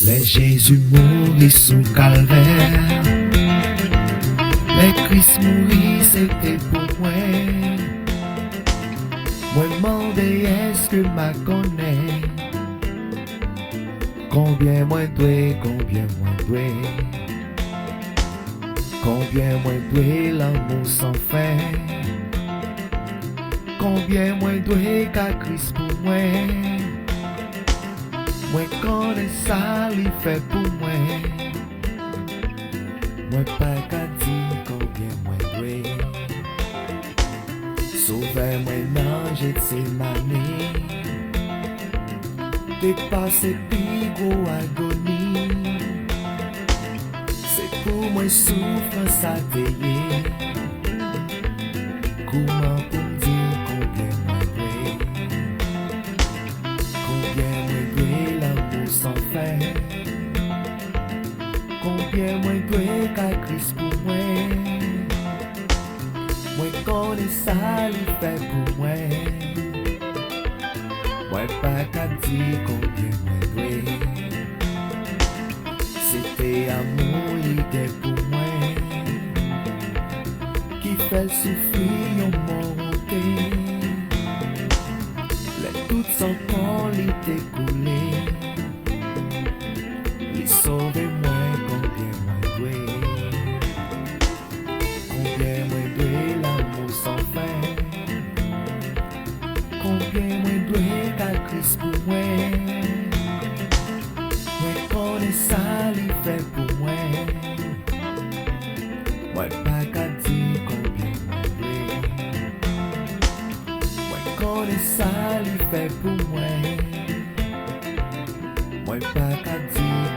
Les Jésus mourit sous kalvè, les Christ mourit c'était pour moi. Moi demande est-ce que ma connaît, combien moins doué, combien moins doué, combien moins doué l'amour sans fin, combien moins doué qu'à Christ pour moi. Moi connais ça, il fait pour moi. Moi pas qu'à dire combien moi doué. Sauvez-moi non, j'ai de mané. Dépasser plus gros agonie. C'est pour moi souffrance à payer. Comment pour me dire combien moi doué? Combien moi doué l'amour sans fin? Combien moi doué qu'à Christ pour moi? Moi connais ça, il fait pour moi. Moi pas qu'à dire combien moi doué. C'était amour, il était pour moi. Qui fait souffrir en monté. Les toutes sans temps, il était coulé. Il sauve moi, combien moi doué. Combien moi doué l'amour sans fin. Combien moi doué qu'à Christ pour moi. Moi connais ça, il fait pour moi. Moi pas qu'à dire combien moi doué. Moi connais ça, il fait pour moi. Moi pas qu'à dire